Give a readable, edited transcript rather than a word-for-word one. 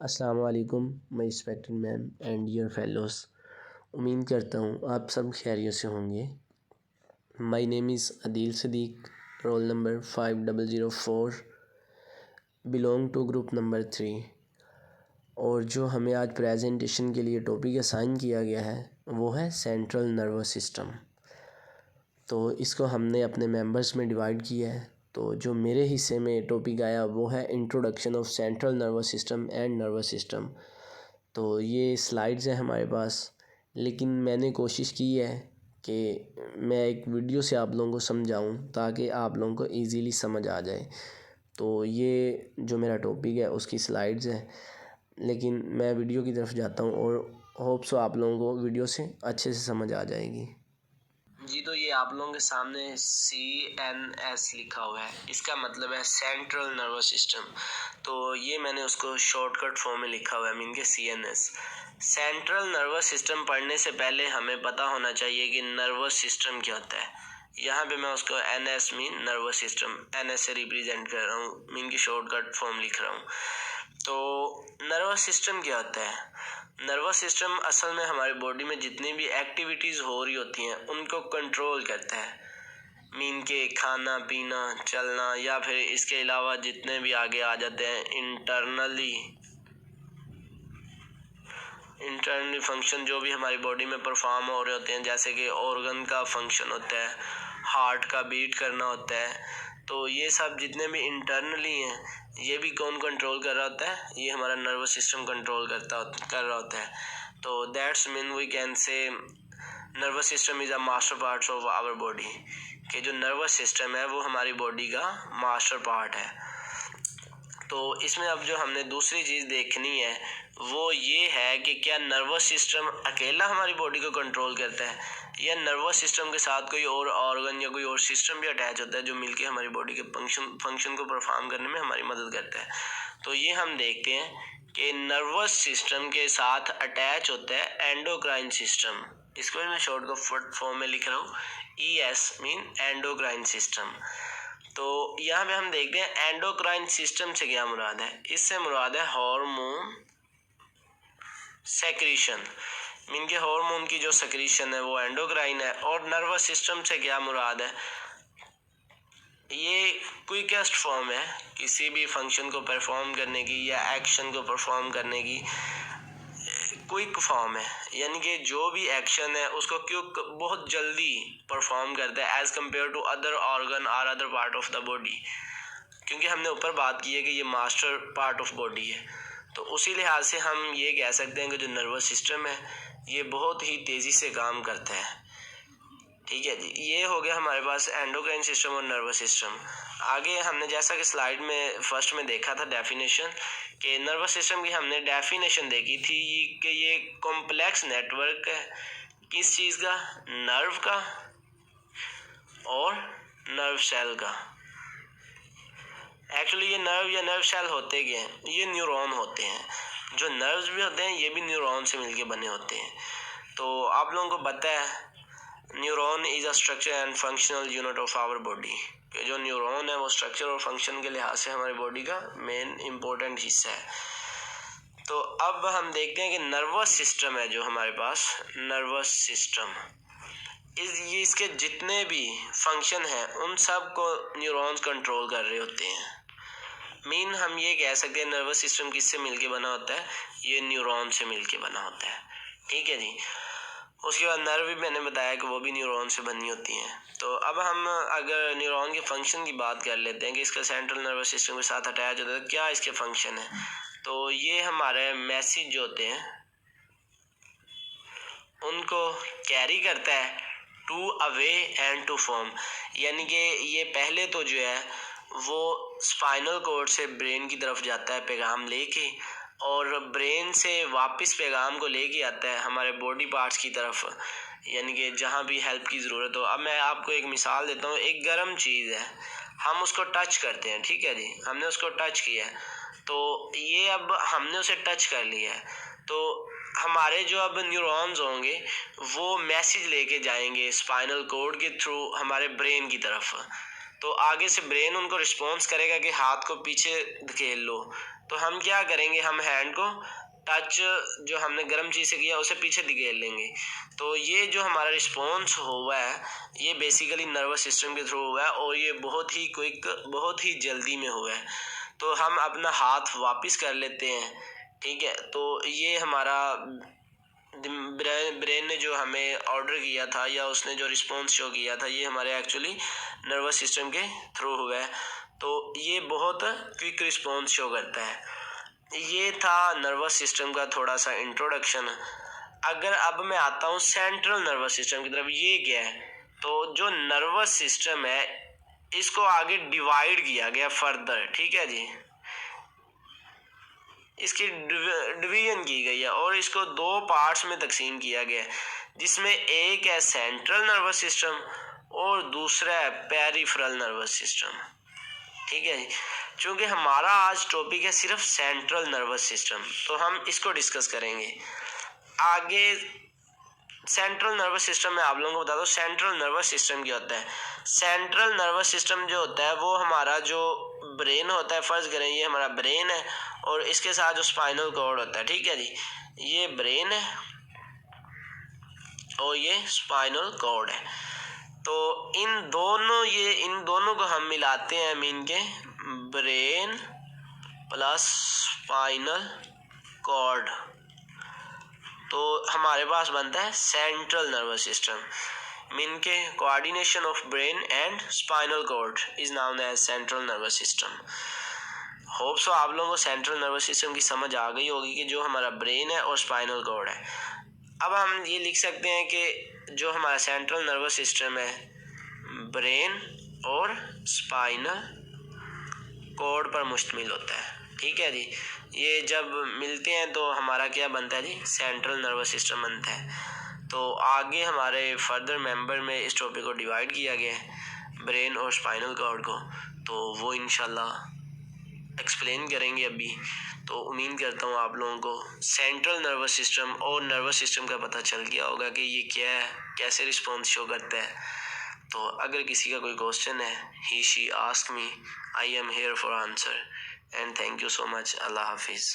अस्सलाम वालेकुम my respected ma'am and dear fellows. उम्मीद करता हूँ आप सब खैरियत से होंगे। My name is Adeel Sadiq, roll number 5004, belong to group number 3। और जो हमें आज प्रेजेंटेशन के लिए टॉपिक असाइन किया गया है वो है सेंट्रल नर्वस सिस्टम। तो इसको हमने अपने मेंबर्स में डिवाइड किया है। तो जो मेरे हिस्से में टॉपिक आया वो है introduction of central nervous system and nervous system. तो ये स्लाइड्स हैं हमारे पास, लेकिन मैंने कोशिश की है कि मैं एक वीडियो से आप लोगों को समझाऊं ताकि आप लोगों को इजीली समझ आ जाए। तो ये जो मेरा टॉपिक है उसकी स्लाइड्स हैं, लेकिन मैं वीडियो की तरफ जाता हूं और होप सो आप लोगों को वीडियो से अच्छे से समझ आ जाएगी। जी, तो ये आप लोगों के सामने CNS लिखा हुआ है, इसका मतलब है सेंट्रल नर्वस सिस्टम। तो ये मैंने उसको शॉर्टकट फॉर्म में लिखा हुआ है, मीन के CNS। सेंट्रल नर्वस सिस्टम पढ़ने से पहले हमें पता होना चाहिए कि नर्वस सिस्टम क्या होता है। यहाँ पे मैं उसको NS mean nervous system NS से रिप्रेजेंट कर रहा हूँ, मीन की शॉर्टकट फॉर्म लिख रहा हूँ। तो नर्वस सिस्टम क्या होता है? नर्वस सिस्टम असल में हमारी बॉडी में जितनी भी एक्टिविटीज़ हो रही होती हैं उनको कंट्रोल करता है। मीन के खाना पीना, चलना, या फिर इसके अलावा जितने भी आगे आ जाते हैं इंटरनली फंक्शन जो भी हमारी बॉडी में परफॉर्म हो रहे होते हैं, जैसे कि ऑर्गन का फंक्शन होता है, हार्ट का बीट करना होता है। तो ये सब जितने भी इंटरनली हैं ये भी कौन कंट्रोल कर रहा होता है? ये हमारा नर्वस सिस्टम कंट्रोल कर रहा होता है। तो that's mean we can say nervous system is a master part of our body. कि जो नर्वस सिस्टम है वो हमारी बॉडी का मास्टर पार्ट है। तो इसमें अब जो हमने दूसरी चीज़ देखनी है वो ये है कि क्या नर्वस सिस्टम अकेला हमारी बॉडी को कंट्रोल करता है या नर्वस सिस्टम के साथ कोई और ऑर्गन या कोई और सिस्टम भी अटैच होता है जो मिलके हमारी बॉडी के फंक्शन को परफॉर्म करने में हमारी मदद करता है। तो ये हम देखते हैं कि नर्वस सिस्टम के साथ अटैच होता है एंडोक्राइन सिस्टम। इसको मैं शॉर्ट फॉर्म में लिख रहा हूँ, ES मीन एंडोक्राइन सिस्टम। तो यहाँ पे हम देखते हैं एंडोक्राइन सिस्टम से क्या मुराद है। इससे मुराद है हार्मोन सेक्रीशन, मीन के हार्मोन की जो सेक्रीशन है वो एंडोक्राइन है। और नर्वस सिस्टम से क्या मुराद है, ये क्विकेस्ट फॉर्म है किसी भी फंक्शन को परफॉर्म करने की या एक्शन को परफॉर्म करने की। क्विक फॉर्म है, यानी कि जो भी एक्शन है उसको क्विक बहुत जल्दी परफॉर्म करता है as compare to other organ और other part of the body. क्योंकि हमने ऊपर बात की है कि ये मास्टर पार्ट ऑफ बॉडी है, तो उसी लिहाज से हम ये कह सकते हैं कि जो नर्वस सिस्टम है ये बहुत ही तेज़ी से काम करता है। ठीक है जी, ये हो गया हमारे पास एंडोक्राइन सिस्टम और नर्वस सिस्टम। आगे हमने जैसा कि स्लाइड में फर्स्ट में देखा था डेफिनेशन, कि नर्वस सिस्टम की हमने डेफिनेशन देखी थी कि ये कॉम्प्लेक्स नेटवर्क है किस चीज़ का, नर्व का और नर्व सेल का। एक्चुअली ये नर्व या नर्व सेल होते क्या हैं? ये न्यूरॉन होते हैं। जो नर्व्स भी होते हैं ये भी न्यूरॉन से मिलके बने होते हैं। तो आप लोगों को पता है neuron is a structure and functional unit of our body. कि जो न्यूरॉन है वो स्ट्रक्चर और फंक्शन के लिहाज से हमारी बॉडी का मेन इम्पोर्टेंट हिस्सा है। तो अब हम देखते हैं कि नर्वस सिस्टम है जो हमारे पास, नर्वस सिस्टम ये इसके जितने भी फंक्शन हैं उन सब को न्यूरॉन्स कंट्रोल कर रहे होते हैं। मीन हम ये कह सकते हैं नर्वस सिस्टम किससे मिलके बना होता है, ये न्यूरॉन से मिलके बना होता है। ठीक है जी। उसके बाद नर्व भी मैंने बताया कि वो भी न्यूरॉन से बनी होती हैं। तो अब हम अगर न्यूरॉन के फंक्शन की बात कर लेते हैं कि इसका सेंट्रल नर्वस सिस्टम के साथ अटैच होता है, क्या इसके फंक्शन है। तो ये हमारे मैसेज जो होते हैं उनको कैरी करता है to away and to form. यानी कि ये पहले तो जो है वो स्पाइनल कॉर्ड से ब्रेन की तरफ जाता है पैगाम लेके, और ब्रेन से वापस पैगाम को लेके आता है हमारे बॉडी पार्ट्स की तरफ, यानी कि जहाँ भी हेल्प की ज़रूरत हो। अब मैं आपको एक मिसाल देता हूँ, एक गर्म चीज़ है, हम उसको टच करते हैं। ठीक है जी, हमने उसको टच किया है, तो ये अब हमने उसे टच कर लिया है, तो हमारे जो अब न्यूरॉन्स होंगे वो मैसेज लेके जाएंगे स्पाइनल कॉर्ड के थ्रू हमारे ब्रेन की तरफ। तो आगे से ब्रेन उनको रिस्पॉन्स करेगा कि हाथ को पीछे धकेल लो, तो हम क्या करेंगे, हम हैंड को टच जो हमने गर्म चीज़ से किया उसे पीछे धकेल लेंगे। तो ये जो हमारा रिस्पॉन्स हुआ है ये बेसिकली नर्वस सिस्टम के थ्रू हुआ है और ये बहुत ही क्विक, बहुत ही जल्दी में हुआ है। तो हम अपना हाथ वापस कर लेते हैं, ठीक है। तो ये हमारा ब्रेन ने जो हमें ऑर्डर किया था या उसने जो रिस्पॉन्स शो किया था ये हमारे एक्चुअली नर्वस सिस्टम के थ्रू हुआ है। तो ये बहुत क्विक रिस्पॉन्स शो करता है। ये था नर्वस सिस्टम का थोड़ा सा इंट्रोडक्शन। अगर अब मैं आता हूँ सेंट्रल नर्वस सिस्टम की तरफ, ये क्या है, तो जो नर्वस सिस्टम है इसको आगे डिवाइड किया गया फर्दर, ठीक है जी, इसकी डिवीजन की गई है और इसको दो पार्ट्स में तकसीम किया गया है, जिसमें एक है सेंट्रल नर्वस सिस्टम और दूसरा है पेरिफेरल नर्वस सिस्टम, ठीक है जी। चूँकि हमारा आज टॉपिक है सिर्फ सेंट्रल नर्वस सिस्टम, तो हम इसको डिस्कस करेंगे आगे। सेंट्रल नर्वस सिस्टम में आप लोगों को बता दो सेंट्रल नर्वस सिस्टम क्या होता है। सेंट्रल नर्वस सिस्टम जो होता है वो हमारा जो ब्रेन होता है, फर्ज करें ये हमारा ब्रेन है और इसके साथ जो स्पाइनल कॉर्ड होता है, ठीक है जी, ये ब्रेन है और ये स्पाइनल कॉर्ड है। तो इन दोनों को हम मिलाते हैं, मीन के ब्रेन प्लस स्पाइनल कॉर्ड, तो हमारे पास बनता है सेंट्रल नर्वस सिस्टम। मीन के coordination of brain and spinal cord is known as central nervous system. Hope so आप लोगों को सेंट्रल नर्वस सिस्टम की समझ आ गई होगी कि जो हमारा ब्रेन है और स्पाइनल कॉर्ड है। अब हम ये लिख सकते हैं कि जो हमारा सेंट्रल नर्वस सिस्टम है ब्रेन और स्पाइनल कॉर्ड पर मुश्तमिल होता है, ठीक है जी। ये जब मिलते हैं तो हमारा क्या बनता है जी, सेंट्रल नर्वस सिस्टम बनता है। तो आगे हमारे फर्दर मेंबर में इस टॉपिक को डिवाइड किया गया है ब्रेन और स्पाइनल कॉर्ड को, तो वो इंशाल्लाह एक्सप्लेन करेंगे अभी। तो उम्मीद करता हूँ आप लोगों को सेंट्रल नर्वस सिस्टम और नर्वस सिस्टम का पता चल गया होगा कि ये क्या है, कैसे रिस्पॉन्स शो करता है। तो अगर किसी का कोई क्वेश्चन है, he she ask me, I am here for answer, and thank you so much. Allah हाफिज़।